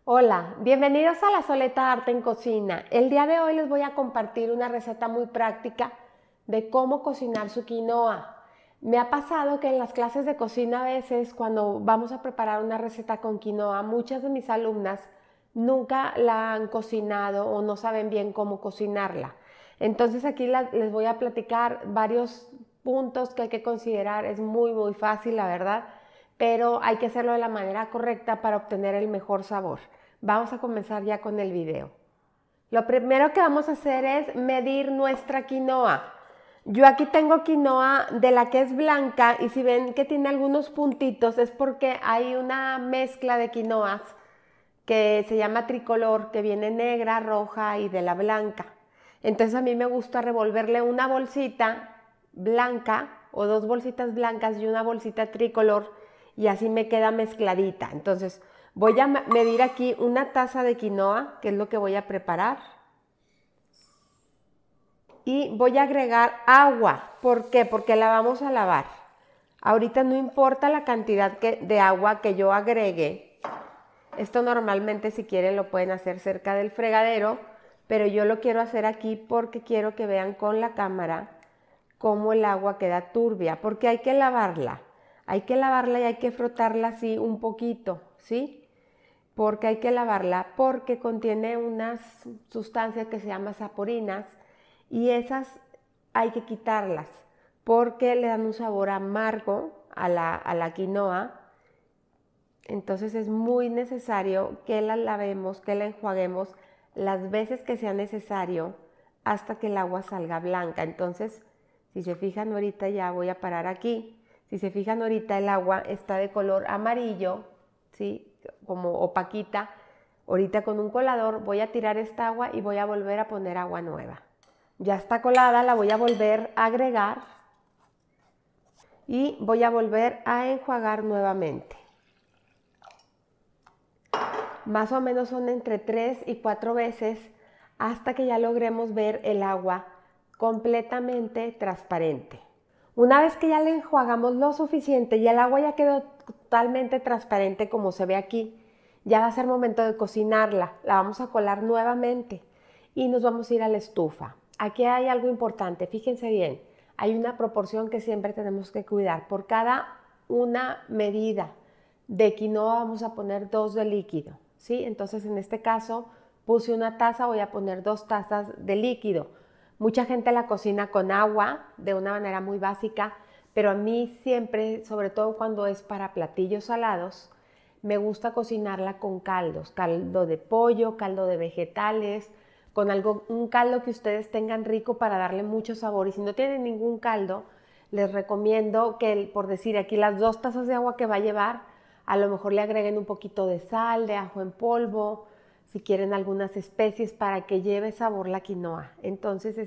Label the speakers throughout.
Speaker 1: Hola, bienvenidos a La Soleta Arte en Cocina. El día de hoy les voy a compartir una receta muy práctica de cómo cocinar su quinoa. Me ha pasado que en las clases de cocina a veces cuando vamos a preparar una receta con quinoa, muchas de mis alumnas nunca la han cocinado o no saben bien cómo cocinarla. Entonces aquí les voy a platicar varios puntos que hay que considerar. Es muy fácil, la verdad, pero hay que hacerlo de la manera correcta para obtener el mejor sabor. Vamos a comenzar ya con el video. Lo primero que vamos a hacer es medir nuestra quinoa. Yo aquí tengo quinoa de la que es blanca y si ven que tiene algunos puntitos es porque hay una mezcla de quinoas que se llama tricolor, que viene negra, roja y de la blanca. Entonces a mí me gusta revolverle una bolsita blanca o dos bolsitas blancas y una bolsita tricolor y así me queda mezcladita. Entonces voy a medir aquí una taza de quinoa, que es lo que voy a preparar. Y voy a agregar agua. ¿Por qué? Porque la vamos a lavar. Ahorita no importa la cantidad de agua que yo agregue. Esto normalmente si quieren lo pueden hacer cerca del fregadero, pero yo lo quiero hacer aquí porque quiero que vean con la cámara cómo el agua queda turbia, porque hay que lavarla. Hay que lavarla y hay que frotarla así un poquito, ¿sí? Porque hay que lavarla porque contiene unas sustancias que se llaman saporinas y esas hay que quitarlas porque le dan un sabor amargo a la quinoa. Entonces es muy necesario que la lavemos, que la enjuaguemos las veces que sea necesario hasta que el agua salga blanca. Entonces, si se fijan ahorita, ya voy a parar aquí. Si se fijan ahorita, el agua está de color amarillo, ¿sí? Como opaquita. Ahorita con un colador voy a tirar esta agua y voy a volver a poner agua nueva. Ya está colada, la voy a volver a agregar y voy a volver a enjuagar nuevamente. Más o menos son entre 3 y 4 veces hasta que ya logremos ver el agua completamente transparente. Una vez que ya le enjuagamos lo suficiente y el agua ya quedó totalmente transparente como se ve aquí, ya va a ser momento de cocinarla. La vamos a colar nuevamente y nos vamos a ir a la estufa. Aquí hay algo importante, fíjense bien, hay una proporción que siempre tenemos que cuidar. Por cada una medida de quinoa vamos a poner 2 de líquido, ¿sí? Entonces en este caso puse una taza, voy a poner 2 tazas de líquido. Mucha gente la cocina con agua de una manera muy básica, pero a mí siempre, sobre todo cuando es para platillos salados, me gusta cocinarla con caldos, caldo de pollo, caldo de vegetales, con un caldo que ustedes tengan rico para darle mucho sabor. Y si no tienen ningún caldo, les recomiendo que, por decir aquí, las 2 tazas de agua que va a llevar, a lo mejor le agreguen un poquito de sal, de ajo en polvo, si quieren algunas especies para que lleve sabor la quinoa. Entonces,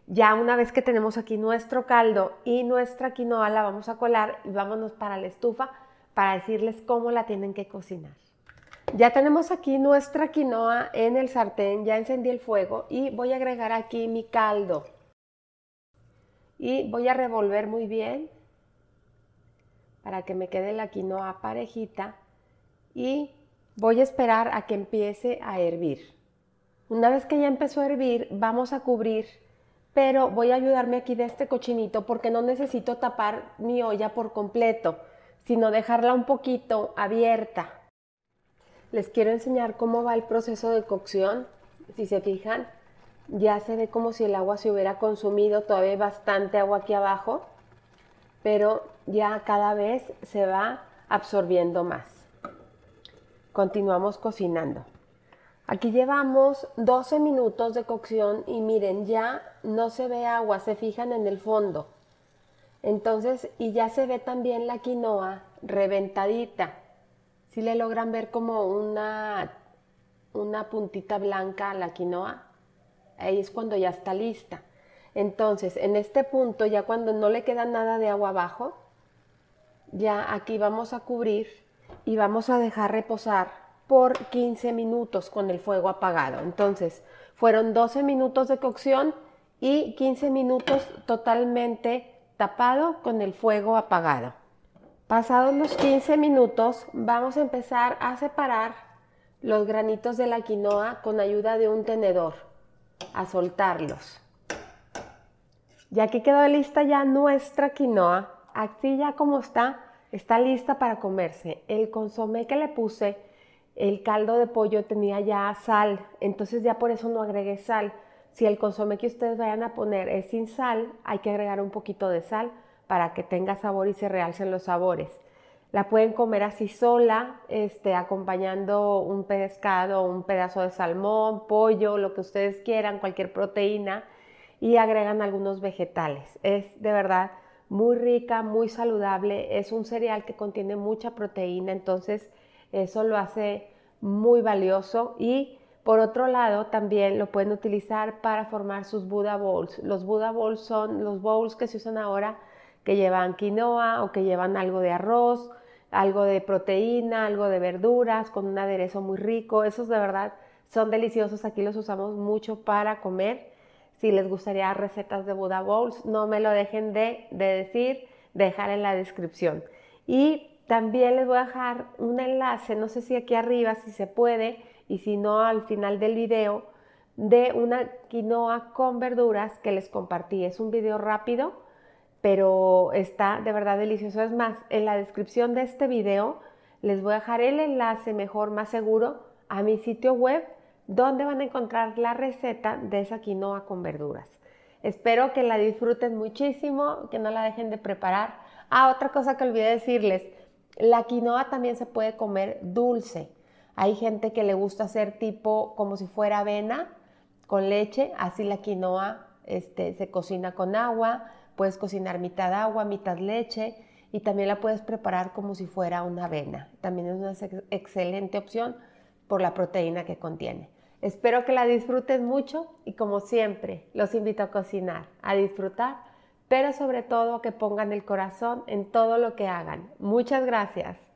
Speaker 1: ya una vez que tenemos aquí nuestro caldo y nuestra quinoa, la vamos a colar y vámonos para la estufa para decirles cómo la tienen que cocinar. Ya tenemos aquí nuestra quinoa en el sartén, ya encendí el fuego y voy a agregar aquí mi caldo. Y voy a revolver muy bien para que me quede la quinoa parejita y voy a esperar a que empiece a hervir. Una vez que ya empezó a hervir, vamos a cubrir, pero voy a ayudarme aquí de este cochinito porque no necesito tapar mi olla por completo, sino dejarla un poquito abierta. Les quiero enseñar cómo va el proceso de cocción. Si se fijan, ya se ve como si el agua se hubiera consumido, todavía hay bastante agua aquí abajo, pero ya cada vez se va absorbiendo más. Continuamos cocinando. Aquí llevamos 12 minutos de cocción y miren, ya no se ve agua, se fijan en el fondo. Entonces, y ya se ve también la quinoa reventadita. Si le logran ver como una puntita blanca a la quinoa, ahí es cuando ya está lista. Entonces, en este punto, ya cuando no le queda nada de agua abajo, ya aquí vamos a cubrir y vamos a dejar reposar por 15 minutos con el fuego apagado. Entonces, fueron 12 minutos de cocción y 15 minutos totalmente tapado con el fuego apagado. Pasados los 15 minutos, vamos a empezar a separar los granitos de la quinoa con ayuda de un tenedor, a soltarlos. Ya que quedó lista ya nuestra quinoa, así ya como está lista para comerse. El consomé que le puse, el caldo de pollo tenía ya sal, entonces ya por eso no agregué sal. Si el consomé que ustedes vayan a poner es sin sal, hay que agregar un poquito de sal para que tenga sabor y se realcen los sabores. La pueden comer así sola, acompañando un pescado, un pedazo de salmón, pollo, lo que ustedes quieran, cualquier proteína, y agregan algunos vegetales. Es de verdad muy rica, muy saludable. Es un cereal que contiene mucha proteína, entonces eso lo hace muy valioso. Y por otro lado, también lo pueden utilizar para formar sus Buddha Bowls. Los Buddha Bowls son los bowls que se usan ahora, que llevan quinoa o que llevan algo de arroz, algo de proteína, algo de verduras, con un aderezo muy rico. Esos de verdad son deliciosos. Aquí los usamos mucho para comer. Si les gustaría recetas de Buddha Bowls, no me lo dejen de decir, dejar en la descripción. Y también les voy a dejar un enlace, no sé si aquí arriba, si se puede, y si no al final del video, de una quinoa con verduras que les compartí. Es un video rápido, pero está de verdad delicioso. Es más, en la descripción de este video les voy a dejar el enlace mejor, más seguro, a mi sitio web, donde van a encontrar la receta de esa quinoa con verduras. Espero que la disfruten muchísimo, que no la dejen de preparar. Otra cosa que olvidé decirles, la quinoa también se puede comer dulce. Hay gente que le gusta hacer tipo como si fuera avena con leche, así la quinoa se cocina con agua, puedes cocinar mitad agua, mitad leche, y también la puedes preparar como si fuera una avena. También es una excelente opción por la proteína que contiene. Espero que la disfruten mucho y como siempre los invito a cocinar, a disfrutar, pero sobre todo a que pongan el corazón en todo lo que hagan. Muchas gracias.